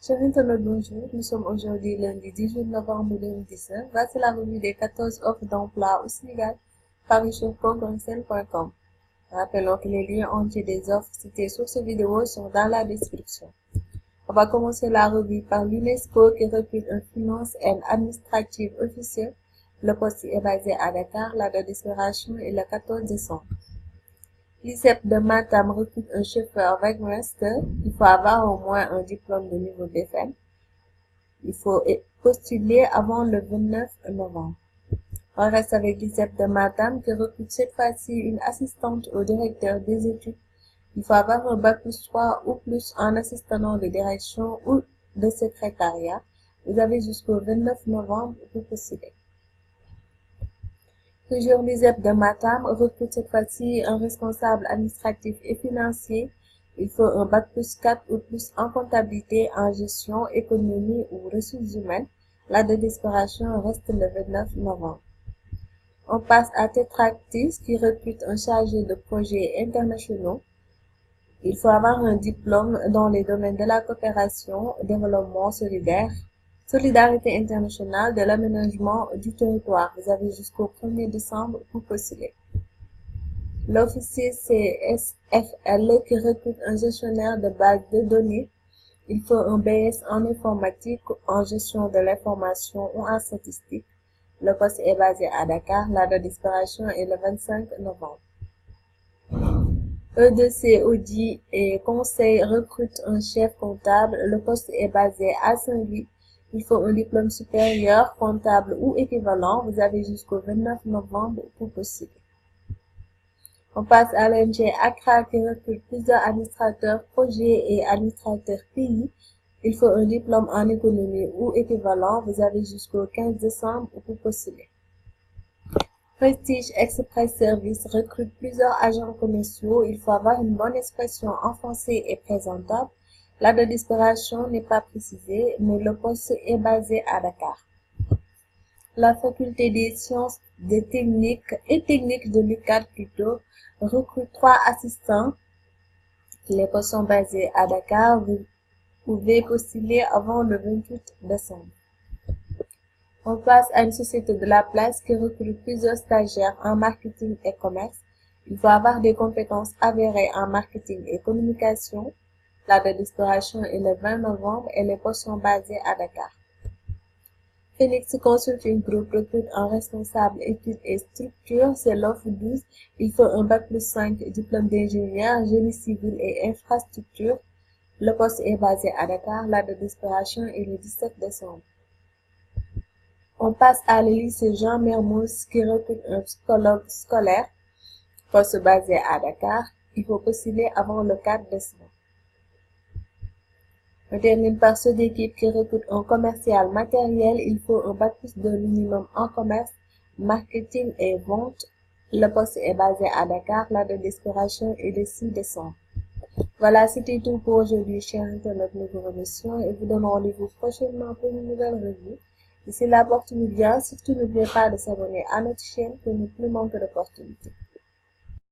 Chers internautes, bonjour. Nous sommes aujourd'hui lundi 18 novembre 2019. Voici la revue des 14 offres d'emploi au Sénégal parues sur concurrentiel.com. Rappelons que les liens entiers des offres citées sur cette vidéo sont dans la description. On va commencer la revue par l'UNESCO qui recrute un finance and administrative officer. Le poste est basé à Dakar. La date d'expiration est le 14 décembre. L'ICEP de Matam recrute un chauffeur wagmaster. Il faut avoir au moins un diplôme de niveau BFM. Il faut postuler avant le 29 novembre. On reste avec l'ICEP de Matam qui recrute cette fois-ci une assistante au directeur des études. Il faut avoir un bac plus 3 ou plus en assistant de direction ou de secrétariat. Vous avez jusqu'au 29 novembre pour postuler. Toujours l'ICEP de Matam recrute cette fois-ci un responsable administratif et financier. Il faut un bac plus 4 ou plus en comptabilité, en gestion, économie ou ressources humaines. La date d'expiration reste le 29 novembre. On passe à Tetractis qui recrute un chargé de projets internationaux. Il faut avoir un diplôme dans les domaines de la coopération, développement solidaire, solidarité internationale, de l'aménagement du territoire. Vous avez jusqu'au 1er décembre pour postuler. L'officier CSFL qui recrute un gestionnaire de base de données. Il faut un BS en informatique, en gestion de l'information ou en statistique. Le poste est basé à Dakar. La date d'expiration est le 25 novembre. E2C Audit et Conseil recrute un chef comptable. Le poste est basé à Saint-Louis. Il faut un diplôme supérieur, comptable ou équivalent. Vous avez jusqu'au 29 novembre pour postuler. On passe à l'ONG Accra qui recrute plusieurs administrateurs projets et administrateurs pays. Il faut un diplôme en économie ou équivalent. Vous avez jusqu'au 15 décembre pour postuler. Prestige Express Service recrute plusieurs agents commerciaux. Il faut avoir une bonne expression en français et présentable. La date d'expiration n'est pas précisée, mais le poste est basé à Dakar. La faculté des sciences des techniques et techniques de l'UCAD plutôt recrute 3 assistants. Les postes sont basés à Dakar. Vous pouvez postuler avant le 28 décembre. On passe à une société de la place qui recrute plusieurs stagiaires en marketing et commerce. Il faut avoir des compétences avérées en marketing et communication. La date d'expiration est le 20 novembre et les postes sont basés à Dakar. Phoenix Consulting Group recrute un responsable études et structures. C'est l'offre 12. Il faut un bac plus 5, diplôme d'ingénieur, génie civil et infrastructure. Le poste est basé à Dakar. La date d'expiration est le 17 décembre. On passe à le lycée Jean Mermoz qui recrute un psychologue scolaire. Poste basé à Dakar. Il faut postuler avant le 4 décembre. On termine par ceux d'équipe qui recrute un commercial matériel. Il faut un bac plus 2 minimum en commerce, marketing et vente. Le poste est basé à Dakar. La date d'expiration est le 6 décembre. Voilà, c'était tout pour aujourd'hui, chers internautes. Nous vous remercions et vous donnons rendez-vous prochainement pour une nouvelle revue. D'ici là, portez-vous bien. Surtout, n'oubliez pas de s'abonner à notre chaîne pour ne plus manquer d'opportunités.